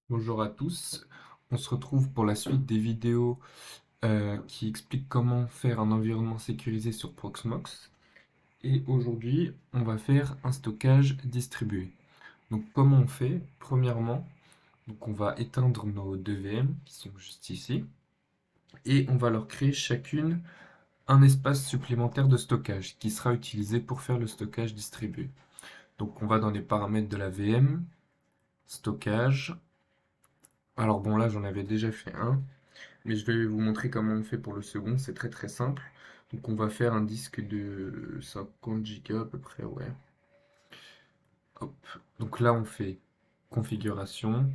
Bonjour à tous, on se retrouve pour la suite des vidéos qui expliquent comment faire un environnement sécurisé sur Proxmox. Et aujourd'hui, on va faire un stockage distribué. Donc comment on fait? Premièrement, donc on va éteindre nos deux VM qui sont juste ici et on va leur créer chacune un espace supplémentaire de stockage qui sera utilisé pour faire le stockage distribué. Donc on va dans les paramètres de la VM, stockage. Alors bon là j'en avais déjà fait un. Mais je vais vous montrer comment on fait pour le second, c'est très très simple. Donc on va faire un disque de 50 Go à peu près, ouais. Hop. Donc là on fait configuration,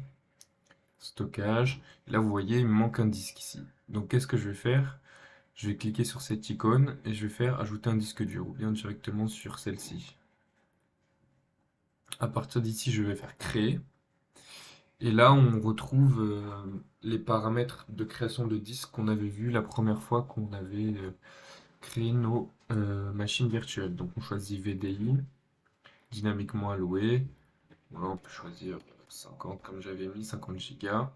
stockage. Là vous voyez, il me manque un disque ici. Donc qu'est-ce que je vais faire? Je vais cliquer sur cette icône et je vais faire ajouter un disque dur ou bien directement sur celle-ci. À partir d'ici, je vais faire créer. Et là, on retrouve les paramètres de création de disque qu'on avait vu la première fois qu'on avait créer nos machines virtuelles. Donc on choisit VDI, dynamiquement alloué. Voilà, on peut choisir 50 comme j'avais mis, 50 Go.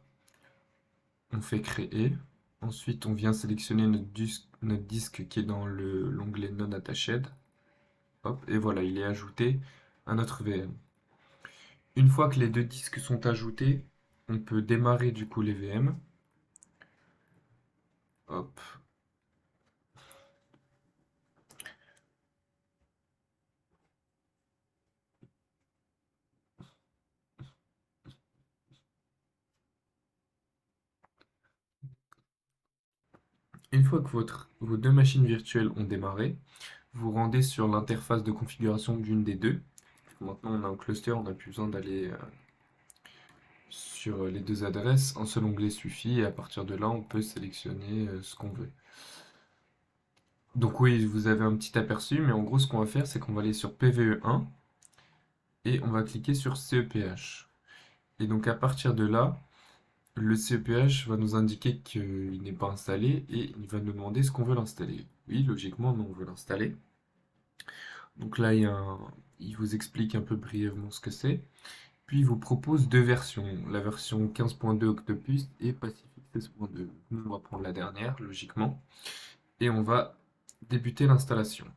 On fait créer. Ensuite, on vient sélectionner notre disque qui est dans l'onglet Non Attached. Hop, et voilà, il est ajouté à notre VM. Une fois que les deux disques sont ajoutés, on peut démarrer du coup les VM. Hop. Une fois que vos deux machines virtuelles ont démarré, vous rendez sur l'interface de configuration d'une des deux. Maintenant, on a un cluster, on n'a plus besoin d'aller sur les deux adresses. Un seul onglet suffit et à partir de là, on peut sélectionner ce qu'on veut. Donc oui, vous avez un petit aperçu, mais en gros, ce qu'on va faire, c'est qu'on va aller sur PVE1 et on va cliquer sur CEPH. Et donc à partir de là, le CEPH va nous indiquer qu'il n'est pas installé et il va nous demander ce qu'on veut l'installer. Oui, logiquement, nous, on veut l'installer. Donc là, il vous explique un peu brièvement ce que c'est. Puis il vous propose deux versions, la version 15.2 Octopus et Pacific 16.2. Nous, on va prendre la dernière, logiquement, et on va débuter l'installation.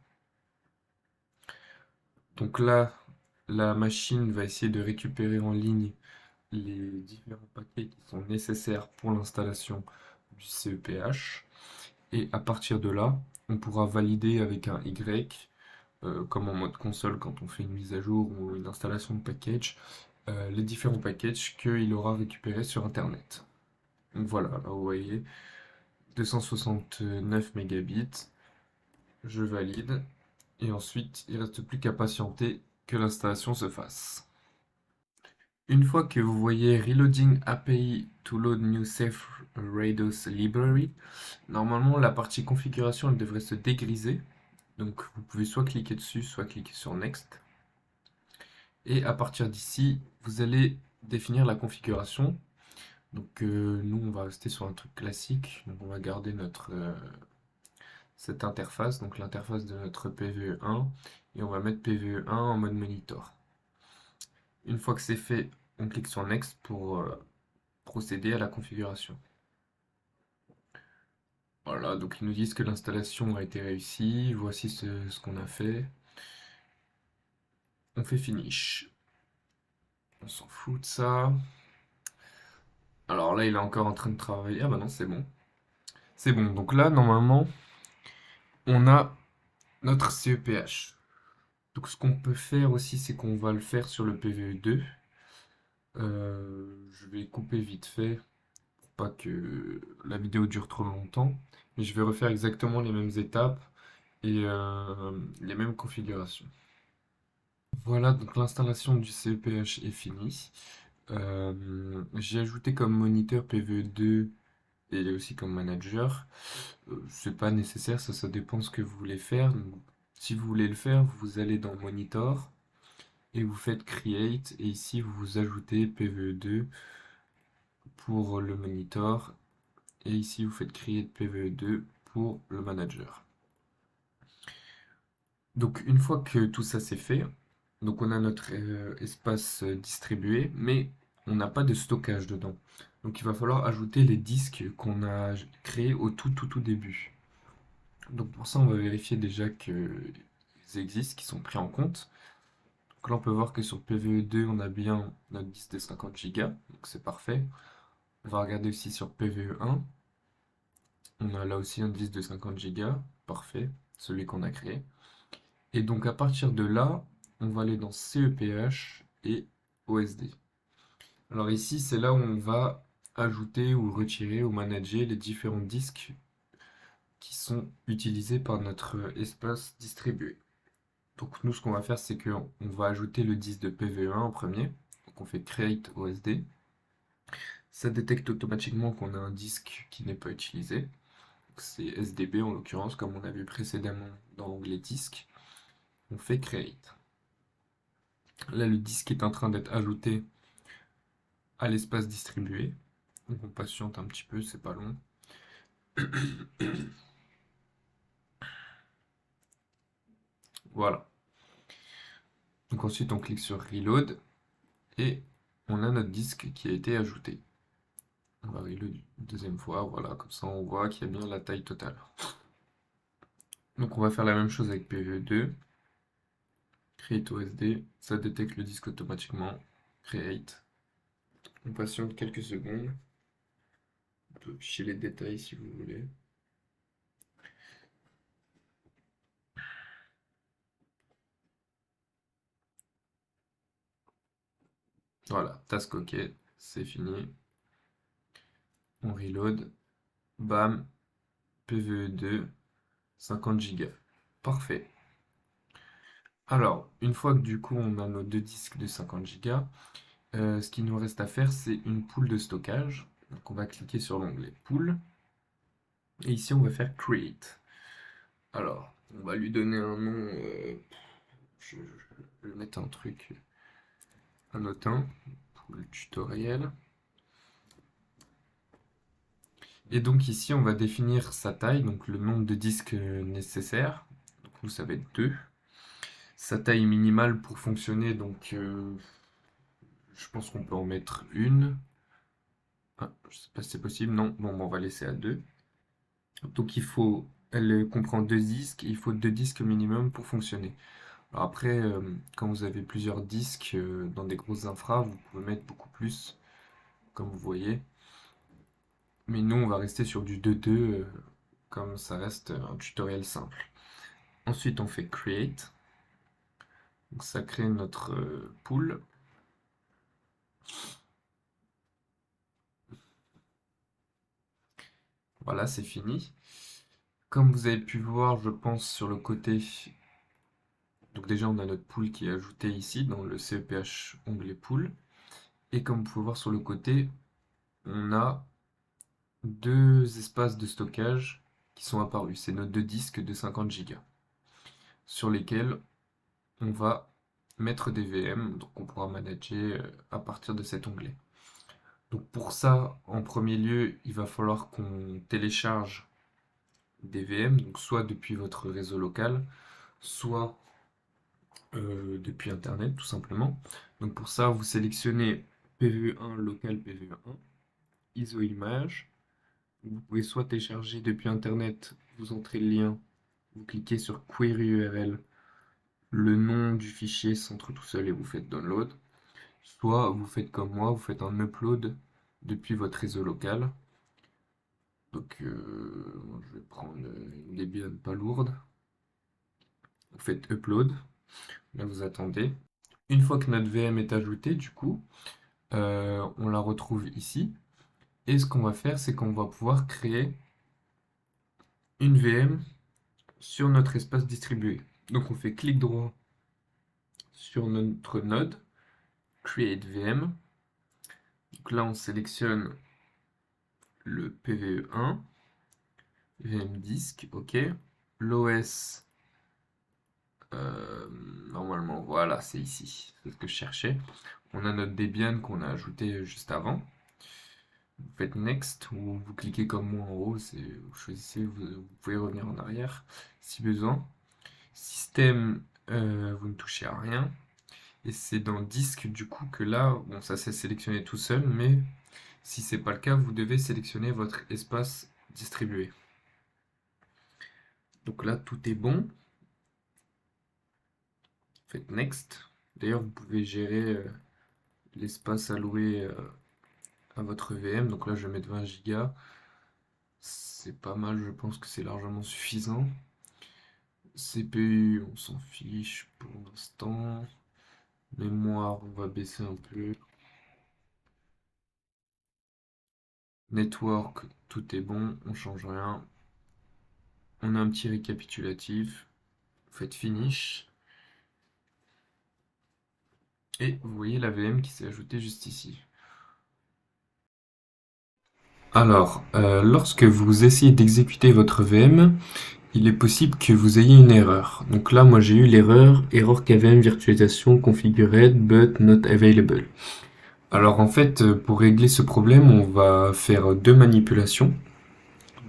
Donc là, la machine va essayer de récupérer en ligne les différents paquets qui sont nécessaires pour l'installation du CEPH. Et à partir de là, on pourra valider avec un Y, comme en mode console quand on fait une mise à jour ou une installation de package, les différents packages qu'il aura récupérés sur Internet. Donc voilà, là vous voyez, 269 mégabits, je valide, et ensuite il ne reste plus qu'à patienter que l'installation se fasse. Une fois que vous voyez Reloading API to load new safe Rados library, normalement la partie configuration elle devrait se dégriser. Donc vous pouvez soit cliquer dessus, soit cliquer sur Next. Et à partir d'ici, vous allez définir la configuration. Donc nous, on va rester sur un truc classique. Donc on va garder cette interface, donc l'interface de notre PVE1, et on va mettre PVE1 en mode monitor. Une fois que c'est fait, on clique sur Next pour procéder à la configuration. Voilà, donc ils nous disent que l'installation a été réussie. Voici ce qu'on a fait. On fait Finish. On s'en fout de ça. Alors là, il est encore en train de travailler. Ah bah non, c'est bon. C'est bon. Donc là, normalement, on a notre CEPH. Donc ce qu'on peut faire aussi, c'est qu'on va le faire sur le PVE2. Je vais couper vite fait pour pas que la vidéo dure trop longtemps. Mais je vais refaire exactement les mêmes étapes et les mêmes configurations. Voilà, donc l'installation du CEPH est finie. J'ai ajouté comme moniteur PVE2 et aussi comme manager. C'est pas nécessaire, ça dépend de ce que vous voulez faire. Donc, si vous voulez le faire, vous allez dans Monitor et vous faites Create et ici vous ajoutez PVE2 pour le monitor et ici vous faites Create PVE2 pour le manager. Donc une fois que tout ça c'est fait, donc on a notre espace distribué, mais on n'a pas de stockage dedans. Donc il va falloir ajouter les disques qu'on a créés au tout début. Donc pour ça, on va vérifier déjà qu'ils existent, qu'ils sont pris en compte. Donc là, on peut voir que sur PVE2, on a bien notre disque de 50 Go, donc c'est parfait. On va regarder aussi sur PVE1. On a là aussi un disque de 50 Go, parfait, celui qu'on a créé. Et donc à partir de là, on va aller dans CEPH et OSD. Alors ici, c'est là où on va ajouter ou retirer ou manager les différents disques qui sont utilisés par notre espace distribué. Donc nous, ce qu'on va faire, c'est qu'on va ajouter le disque de PVE1 en premier. Donc on fait create OSD. Ça détecte automatiquement qu'on a un disque qui n'est pas utilisé. C'est SDB en l'occurrence, comme on a vu précédemment dans l'onglet disque. On fait create. Là, le disque est en train d'être ajouté à l'espace distribué. Donc on patiente un petit peu, c'est pas long. Voilà. Donc ensuite, on clique sur Reload et on a notre disque qui a été ajouté. On va reload une deuxième fois, voilà, comme ça on voit qu'il y a bien la taille totale. Donc on va faire la même chose avec PVE2. Create OSD, ça détecte le disque automatiquement. Create. On patiente quelques secondes. On peut afficher les détails si vous voulez. Voilà, task OK, c'est fini. On reload. Bam, PVE2, 50 Go. Parfait. Alors, une fois que du coup on a nos deux disques de 50 Go, ce qu'il nous reste à faire, c'est une pool de stockage. Donc on va cliquer sur l'onglet Pool. Et ici, on va faire Create. Alors, on va lui donner un nom. Je vais mettre un truc, un autant, pour le tutoriel. Et donc ici, on va définir sa taille, donc le nombre de disques nécessaires. Donc nous, ça va être 2. Sa taille minimale pour fonctionner, donc je pense qu'on peut en mettre une. Ah, je sais pas si c'est possible, non. Bon, on va laisser à 2. Donc elle comprend 2 disques, et il faut 2 disques minimum pour fonctionner. Alors après, quand vous avez plusieurs disques dans des grosses infras, vous pouvez mettre beaucoup plus, comme vous voyez. Mais nous, on va rester sur du 2.2, comme ça reste un tutoriel simple. Ensuite, on fait Create. Donc ça crée notre pool. Voilà, c'est fini. Comme vous avez pu voir, je pense, sur le côté... Donc déjà, on a notre pool qui est ajouté ici, dans le CEPH onglet pool. Et comme vous pouvez voir sur le côté, on a deux espaces de stockage qui sont apparus. C'est nos deux disques de 50 Go sur lesquels on va mettre des VM, donc on pourra manager à partir de cet onglet. Donc pour ça, en premier lieu, il va falloir qu'on télécharge des VM, donc soit depuis votre réseau local, soit depuis Internet tout simplement. Donc pour ça, vous sélectionnez PVE1 local PVE1, ISO image. Vous pouvez soit télécharger depuis Internet, vous entrez le lien, vous cliquez sur Query URL, le nom du fichier s'entre tout seul et vous faites download. Soit vous faites comme moi, vous faites un upload depuis votre réseau local. Donc je vais prendre une Debian pas lourde. Vous faites upload, là vous attendez. Une fois que notre VM est ajoutée, du coup, on la retrouve ici. Et ce qu'on va faire, c'est qu'on va pouvoir créer une VM sur notre espace distribué. Donc on fait clic droit sur notre node, Create VM. Donc là on sélectionne le PVE1, VM disk, ok. L'OS, normalement voilà, c'est ici, c'est ce que je cherchais. On a notre Debian qu'on a ajouté juste avant. Vous faites Next ou vous cliquez comme moi en haut, vous choisissez, vous pouvez revenir en arrière si besoin. Système, vous ne touchez à rien. Et c'est dans disque du coup que là, bon, ça s'est sélectionné tout seul, mais si c'est pas le cas, vous devez sélectionner votre espace distribué. Donc là, tout est bon. Faites Next. D'ailleurs, vous pouvez gérer l'espace alloué à votre VM. Donc là, je vais mettre 20 Go. C'est pas mal, je pense que c'est largement suffisant. CPU, on s'en fiche pour l'instant. Mémoire, on va baisser un peu. Network, tout est bon, on change rien. On a un petit récapitulatif. Vous faites Finish. Et vous voyez la VM qui s'est ajoutée juste ici. Alors, lorsque vous essayez d'exécuter votre VM, il est possible que vous ayez une erreur. Donc là, moi j'ai eu l'erreur, error KVM virtualisation configured but not available. Alors en fait, pour régler ce problème, on va faire deux manipulations.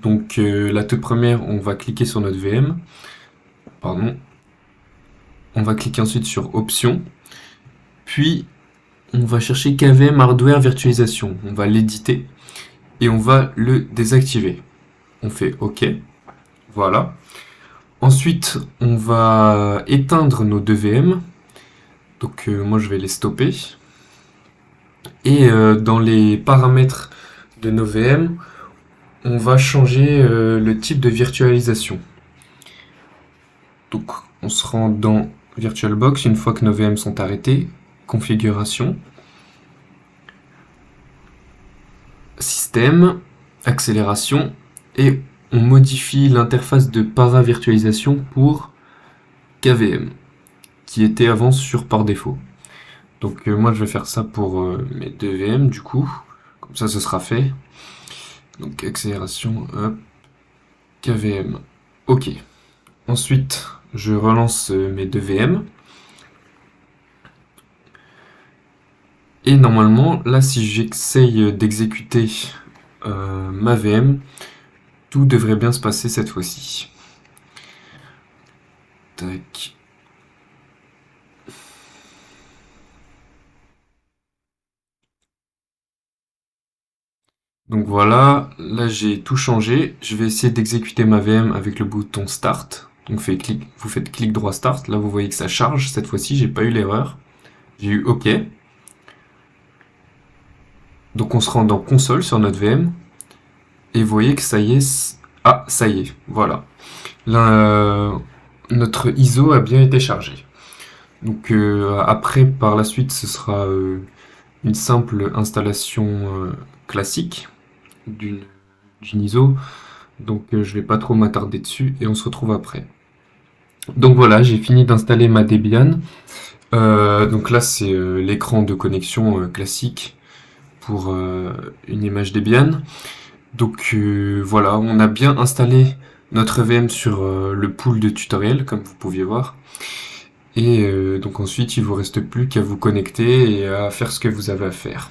Donc la toute première, on va cliquer sur notre VM. Pardon. On va cliquer ensuite sur Options. Puis on va chercher KVM Hardware Virtualisation. On va l'éditer et on va le désactiver. On fait OK. Voilà. Ensuite, on va éteindre nos deux VM. Donc moi je vais les stopper. Et dans les paramètres de nos VM, on va changer le type de virtualisation. Donc on se rend dans VirtualBox une fois que nos VM sont arrêtées, configuration, système, accélération, et on modifie l'interface de paravirtualisation pour KVM, qui était avant sur par défaut. Donc moi je vais faire ça pour mes deux VM du coup, comme ça ce sera fait. Donc accélération, hop, KVM, ok. Ensuite je relance mes deux VM. Et normalement, là, si j'essaye d'exécuter ma VM, tout devrait bien se passer cette fois-ci. Tac. Donc voilà, là j'ai tout changé. Je vais essayer d'exécuter ma VM avec le bouton Start. Donc vous faites clic droit Start. Là vous voyez que ça charge. Cette fois-ci, j'ai pas eu l'erreur. J'ai eu OK. Donc on se rend dans console sur notre VM. Et vous voyez que ça y est. Ah, ça y est. Voilà. Là, notre ISO a bien été chargé. Donc après, par la suite, ce sera une simple installation classique d'une ISO. Donc je vais pas trop m'attarder dessus et on se retrouve après. Donc voilà, j'ai fini d'installer ma Debian. Donc là, c'est l'écran de connexion classique pour une image Debian. Donc voilà, on a bien installé notre VM sur le pool de tutoriel, comme vous pouviez voir. Et donc ensuite, il vous reste plus qu'à vous connecter et à faire ce que vous avez à faire.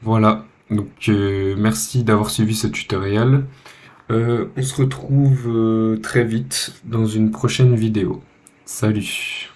Voilà, donc merci d'avoir suivi ce tutoriel. On se retrouve très vite dans une prochaine vidéo. Salut!